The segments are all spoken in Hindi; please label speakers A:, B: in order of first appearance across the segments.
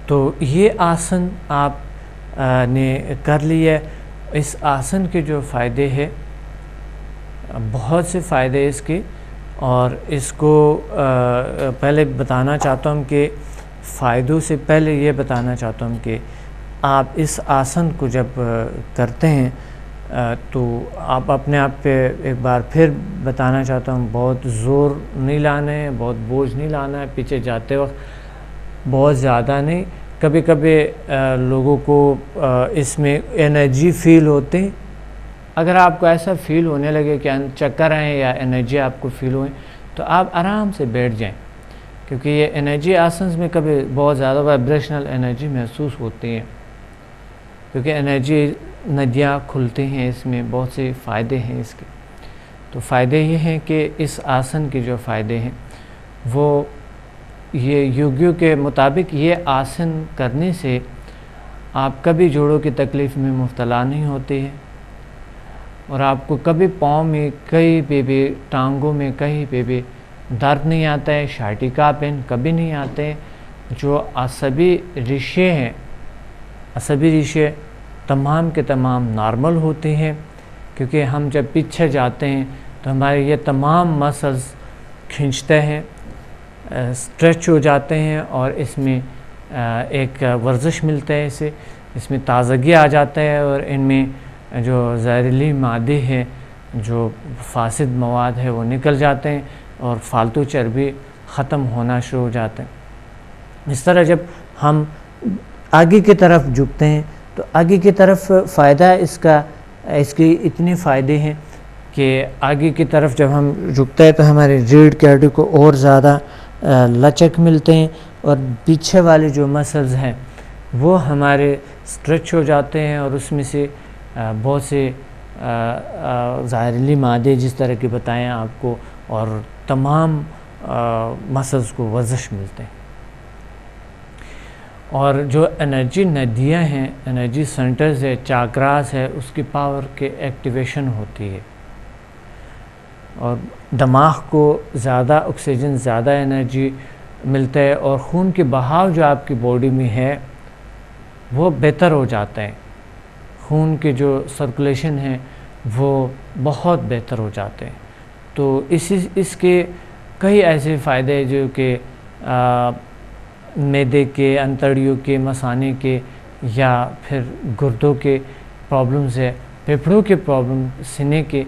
A: तो ये आसन आप ने कर लिया। इस आसन के जो फ़ायदे हैं, बहुत से फ़ायदे इसके, और इसको पहले बताना चाहता हूँ कि फ़ायदों से पहले ये बताना चाहता हूँ कि आप इस आसन को जब करते हैं तो आप अपने आप पे एक बार फिर बताना चाहता हूँ, बहुत ज़ोर नहीं लाना है, बहुत बोझ नहीं लाना है पीछे जाते वक्त, बहुत ज़्यादा नहीं। कभी कभी लोगों को इसमें एनर्जी फील होते हैं। अगर आपको ऐसा फील होने लगे कि चक्कर आए या एनर्जी आपको फील हुए, तो आप आराम से बैठ जाएं, क्योंकि ये एनर्जी आसन में कभी बहुत ज़्यादा वाइब्रेशनल एनर्जी महसूस होती है, क्योंकि एनर्जी नदियाँ खुलती हैं, इसमें बहुत से फ़ायदे हैं इसके। तो फ़ायदे ये हैं कि इस आसन के जो फ़ायदे हैं वो ये योगियों के मुताबिक ये आसन करने से आप कभी जोड़ों की तकलीफ़ में मुब्तला नहीं होते हैं, और आपको कभी पाँव में कहीं पे भी, टांगों में कहीं पे भी दर्द नहीं आता है, शाटिका पेन कभी नहीं आते हैं। जो असबी रिश्ते हैं, असबी रिश्ते तमाम के तमाम नॉर्मल होते हैं, क्योंकि हम जब पीछे जाते हैं तो हमारे ये तमाम मसल्स खींचते हैं, स्ट्रेच हो जाते हैं, और इसमें एक वर्जिश मिलता है, इसमें ताज़गी आ जाता है, और इनमें जो जहरीली मादे हैं, जो फासिद मवाद है, वो निकल जाते हैं और फालतू चर्बी ख़त्म होना शुरू हो जाते हैं। इस तरह जब हम आगे की तरफ झुकते हैं तो आगे की तरफ फ़ायदा इसके इतने फ़ायदे हैं कि आगे की तरफ जब हम झुकते हैं तो हमारे रीढ़ की हड्डी को और ज़्यादा लचक मिलते हैं, और पीछे वाले जो मसल्स हैं वो हमारे स्ट्रेच हो जाते हैं, और उसमें से बहुत से ज़हरीली मादे जिस तरह के बताएं आपको, और तमाम मसल्स को वर्जिश मिलते हैं। और जो एनर्जी नदियाँ हैं, एनर्जी सेंटर्स है, चाक्रास है, उसकी पावर के एक्टिवेशन होती है, और दिमाग को ज़्यादा ऑक्सीजन, ज़्यादा एनर्जी मिलता है, और खून के बहाव जो आपकी बॉडी में है वो बेहतर हो जाता है। खून के जो सर्कुलेशन है वो बहुत बेहतर हो जाते हैं। तो इसके कई ऐसे फ़ायदे जो कि मैदे के, अंतड़ियों के, मसाने के, या फिर गुर्दों के प्रॉब्लम्स है, फेफड़ों के प्रॉब्लम, सीने के,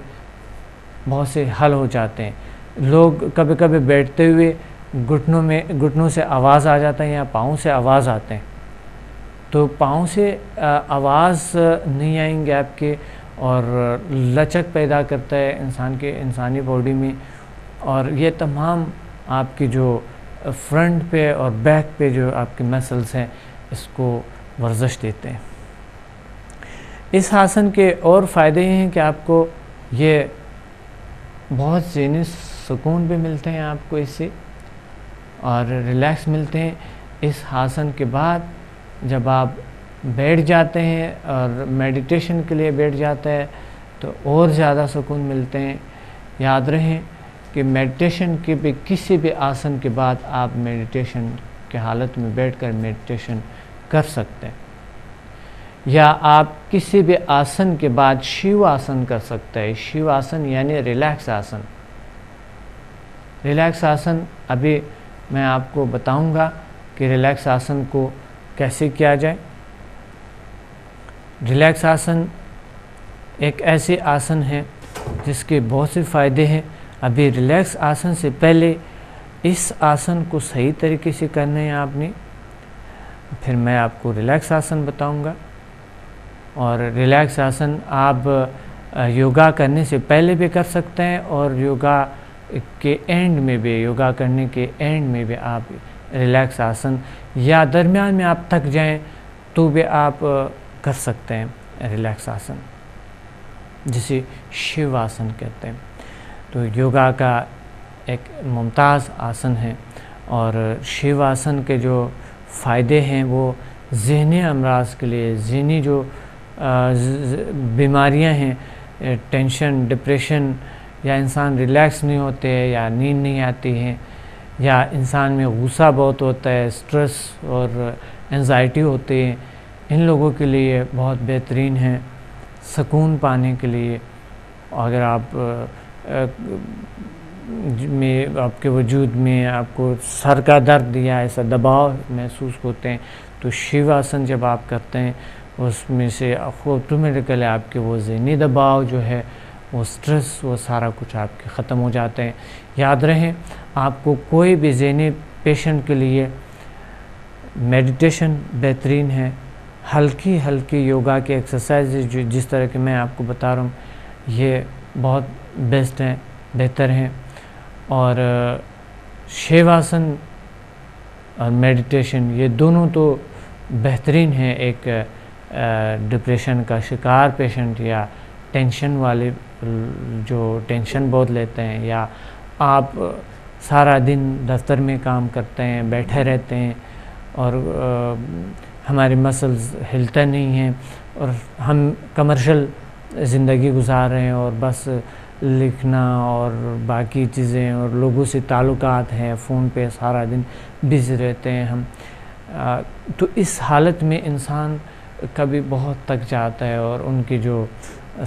A: बहुत से हल हो जाते हैं। लोग कभी कभी बैठते हुए घुटनों से आवाज़ आ जाता है, या पाँव से आवाज़ आते हैं, तो पाँव से आवाज़ नहीं आएंगे आपके, और लचक पैदा करता है इंसानी बॉडी में, और ये तमाम आपकी जो फ्रंट पे और बैक पे जो आपके मसल्स हैं इसको वर्जिश देते हैं। इस आसन के और फ़ायदे हैं कि आपको ये बहुत ज़हनी सुकून भी मिलते हैं आपको इससे, और रिलैक्स मिलते हैं। इस आसन के बाद जब आप बैठ जाते हैं और मेडिटेशन के लिए बैठ जाते हैं तो और ज़्यादा सुकून मिलते हैं। याद रहे कि मेडिटेशन के भी, किसी भी आसन के बाद आप मेडिटेशन के हालत में बैठकर मेडिटेशन कर सकते हैं, या आप किसी भी आसन के बाद शिव आसन कर सकते हैं। शिव आसन यानी रिलैक्स आसन। रिलैक्स आसन अभी मैं आपको बताऊंगा कि रिलैक्स आसन को कैसे किया जाए। रिलैक्स आसन एक ऐसे आसन है जिसके बहुत से फ़ायदे हैं। अभी रिलैक्स आसन से पहले इस आसन को सही तरीके से करना है आपने, फिर मैं आपको रिलैक्स आसन बताऊंगा। और रिलैक्स आसन आप योगा करने से पहले भी कर सकते हैं, और योगा के एंड में भी, योगा करने के एंड में भी आप रिलैक्स आसन, या दरमियान में आप थक जाएं तो भी आप कर सकते हैं रिलैक्स आसन, जिसे शिव आसन कहते हैं। तो योगा का एक मुमताज़ आसन है, और शिव आसन के जो फ़ायदे हैं वो ज़हनी अमराज के लिए, ज़हनी जो बीमारियां हैं, टेंशन, डिप्रेशन, या इंसान रिलैक्स नहीं होते हैं, या नींद नहीं आती है, या इंसान में गुस्सा बहुत होता है, स्ट्रेस और एंजाइटी होते हैं, इन लोगों के लिए बहुत बेहतरीन है सुकून पाने के लिए। अगर आप में आपके वजूद में आपको सर का दर्द या ऐसा दबाव महसूस होते हैं तो शिव आसन जब आप करते हैं उसमें से ऑटोमेटिकली आपके वो ज़हनी दबाव जो है, वो स्ट्रेस, वो सारा कुछ आपके ख़त्म हो जाते हैं। याद रहे, आपको कोई भी ज़हनी पेशेंट के लिए मेडिटेशन बेहतरीन है। हल्की हल्की योगा की एक्सरसाइज जो जिस तरह के मैं आपको बता रहा हूँ, ये बहुत बेस्ट हैं, बेहतर हैं। और शिव आसन और मेडिटेशन ये दोनों तो बेहतरीन हैं एक डिप्रेशन का शिकार पेशेंट या टेंशन वाले जो टेंशन बहुत लेते हैं, या आप सारा दिन दफ्तर में काम करते हैं, बैठे रहते हैं और हमारे मसल्स हिलते नहीं हैं और हम कमर्शियल ज़िंदगी गुजार रहे हैं और बस लिखना और बाकी चीज़ें और लोगों से ताल्लुकात हैं, फ़ोन पे सारा दिन बिज़ी रहते हैं हम। तो इस हालत में इंसान कभी बहुत थक जाता है और उनकी जो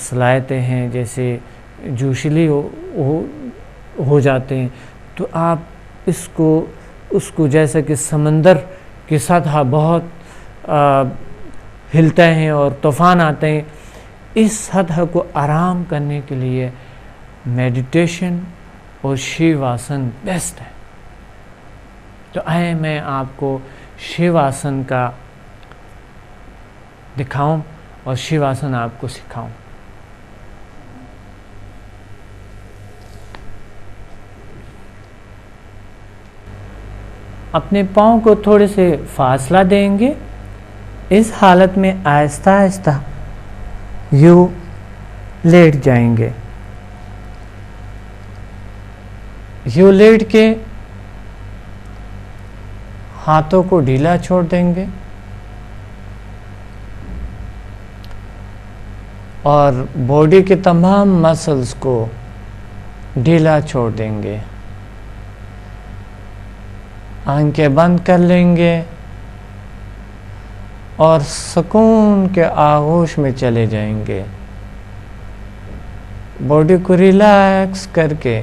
A: सलाहियतें हैं जैसे जोशीली हो जाते हैं। तो आप उसको जैसे कि समंदर की सतह बहुत हिलते हैं और तूफ़ान आते हैं, इस सतह को आराम करने के लिए मेडिटेशन और शिव आसन बेस्ट है। तो आए मैं आपको शिव आसन का दिखाऊं और शिव आसन आपको सिखाऊं। अपने पाँव को थोड़े से फासला देंगे। इस हालत में आहिस्ता आहिस्ता यूँ लेट जाएंगे। यूँ लेट के हाथों को ढीला छोड़ देंगे और बॉडी के तमाम मसल्स को ढीला छोड़ देंगे। आंखें बंद कर लेंगे और सुकून के आगोश में चले जाएंगे। बॉडी को रिलैक्स करके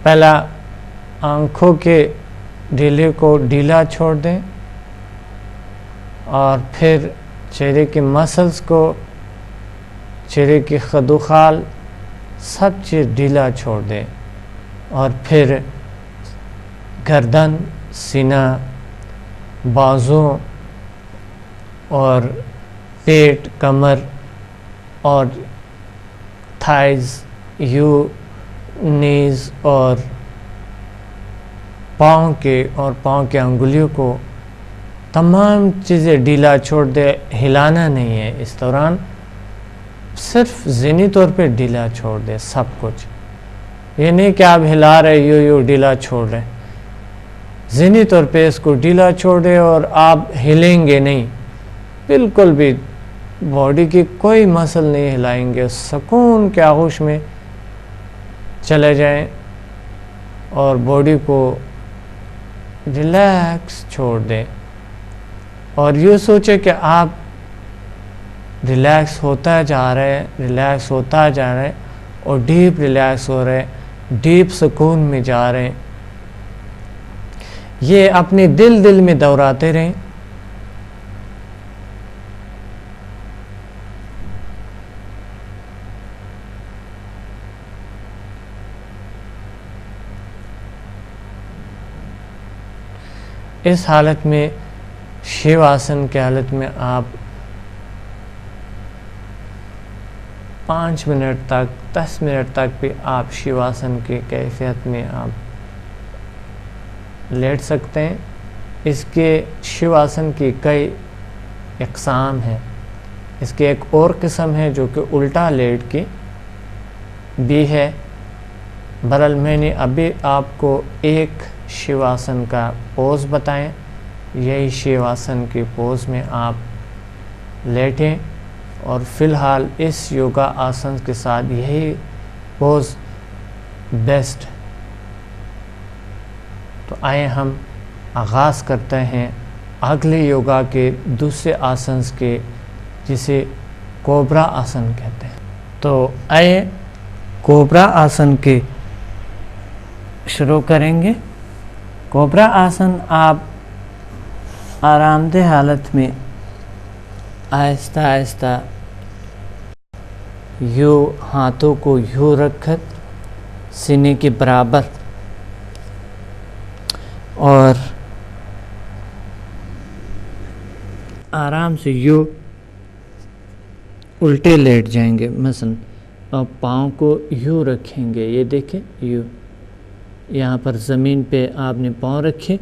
A: पहला आंखों के ढीले को ढीला छोड़ दें और फिर चेहरे के मसल्स को, चेहरे की खदुखाल सब चीज़ ढीला छोड़ दें और फिर गर्दन, सीना, बाजुओं और पेट, कमर और थाइज, नीज और पाँव के अंगुलियों को तमाम चीज़ें ढीला छोड़ दे। हिलाना नहीं है इस दौरान, सिर्फ ज़हनी तौर पे ढीला छोड़ दे सब कुछ। ये नहीं कि आप हिला रहे यूँ ढीला छोड़ रहे, ज़हनी तौर पे इसको ढीला छोड़े और आप हिलेंगे नहीं, बिल्कुल भी बॉडी की कोई मसल नहीं हिलाएंगे। सुकून के आगोश में चले जाएं और बॉडी को रिलैक्स छोड़ दें और यूँ सोचें कि आप रिलैक्स होता जा रहे हैं, रिलैक्स होता जा रहे हैं और डीप रिलैक्स हो रहे हैं, डीप सुकून में जा रहे हैं। ये अपने दिल में दोहराते रहें। इस हालत में, शिव आसन के हालत में आप 5 मिनट तक, 10 मिनट तक भी आप शिव आसन की कैफियत में आप लेट सकते हैं। इसके शिव आसन की कई अक़साम हैं। इसकी एक और किस्म है जो कि उल्टा लेट की भी है। बहरहाल मैंने अभी आपको एक शिव आसन का पोज़ बताएं। यही शिव आसन की पोज़ में आप लेटें और फ़िलहाल इस योगा आसन के साथ यही पोज़ बेस्ट तो आइए हम आगाज़ करते हैं अगले योगा के दूसरे आसन के, जिसे कोबरा आसन कहते हैं। तो आइए कोबरा आसन के शुरू करेंगे। कोबरा आसन आप आरामदेह हालत में आहिस्ता आहिस्ता यूँ हाथों को यूँ रखकर सीने के बराबर और आराम से यूँ उल्टे लेट जाएंगे मसलन, और पाँव को यूँ रखेंगे। ये देखें, यूँ यहाँ पर ज़मीन पे आपने पाँव रखे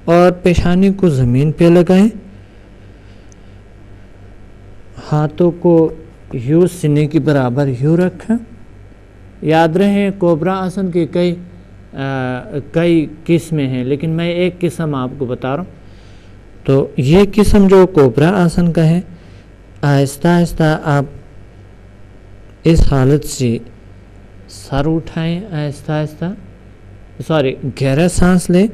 A: और पेशानी को ज़मीन पे लगाएं। हाथों को यूँ सीने के बराबर यूँ रखें। याद रहे कोबरा आसन के कई किस्में हैं, लेकिन मैं एक किस्म आपको बता रहा हूँ। तो ये किस्म जो कोबरा आसन का है, आहिस्ता आहिस्ता आप इस हालत से सर उठाएं, आहिस्ता आहिस्ता गहरा सांस लें।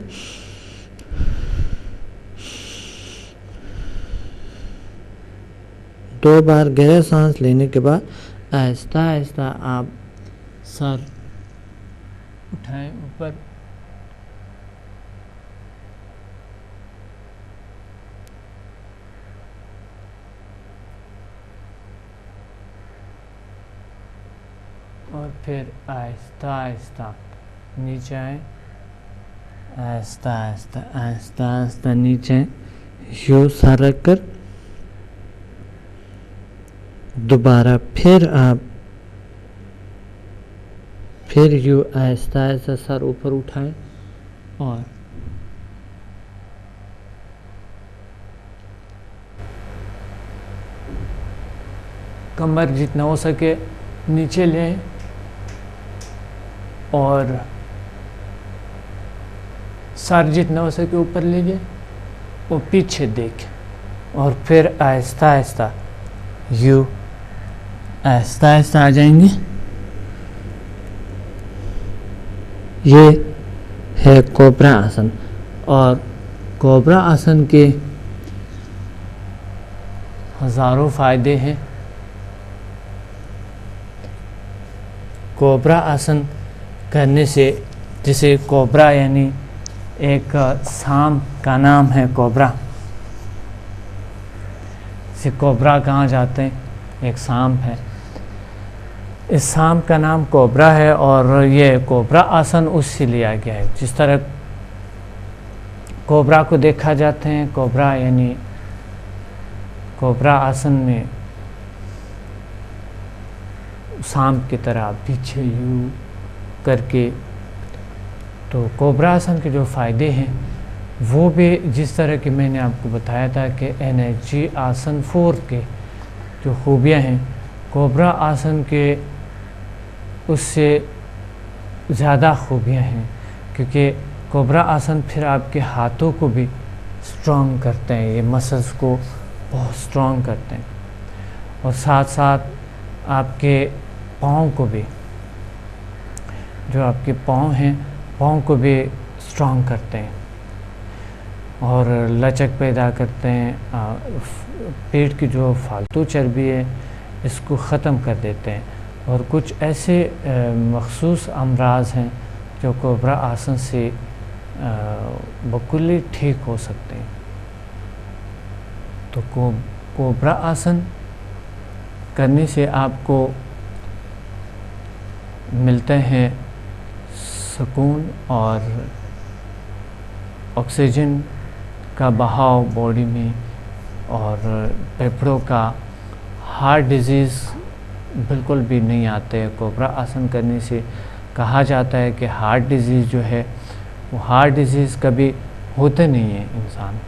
A: दो बार गहरा सांस लेने के बाद आहिस्ता आहिस्ता आप सर उठाएं ऊपर। और फिर आहिस्ता आहिस्ता नीचे आए, आहिस्ता आहिस्ता आहिस्ता आहिस्ता नीचे यूँ सर रख कर दोबारा फिर आप फिर यूँ आहिस्ता आहिस्ता सर ऊपर उठाएं और कमर जितना हो सके नीचे लें और सर जितना हो सके ऊपर लीजिए और पीछे देखें और फिर आहिस्ता आहिस्ता यूँ आहिस्ता आहिस्ता आ जाएंगे। ये है कोबरा आसन। और कोबरा आसन के हज़ारों फ़ायदे हैं। कोबरा आसन करने से, जिसे कोबरा यानी एक सांप का नाम है कोबरा, से कोबरा कहाँ जाते हैं, एक सांप है, इस सांप का नाम कोबरा है। और ये कोबरा आसन उससे लिया गया है। जिस तरह कोबरा को देखा जाते हैं, कोबरा यानी कोबरा आसन में सांप की तरह पीछे यूँ करके। तो कोबरा आसन के जो फ़ायदे हैं वो भी जिस तरह कि मैंने आपको बताया था कि एनर्जी आसन 4 के जो खूबियाँ हैं, कोबरा आसन के उससे ज़्यादा खूबियाँ हैं, क्योंकि कोबरा आसन फिर आपके हाथों को भी स्ट्रॉन्ग करते हैं, ये मसल्स को बहुत स्ट्रॉन्ग करते हैं, और साथ साथ आपके पाँव को भी, जो आपके पाँव हैं, पाँव को भी स्ट्रॉन्ग करते हैं और लचक पैदा करते हैं। पेट की जो फालतू चर्बी है इसको ख़त्म कर देते हैं। और कुछ ऐसे मखसूस अमराज हैं जो कोबरा आसन से बकुल्ली ठीक हो सकते हैं। तो कोबरा आसन करने से आपको मिलते हैं सुकून और ऑक्सीजन का बहाव बॉडी में, और फेफड़ों का हार्ट डिजीज़ बिल्कुल भी नहीं आते हैं। कोबरा आसन करने से कहा जाता है कि हार्ट डिजीज़ जो है वो हार्ट डिजीज़ कभी होते नहीं है इंसान।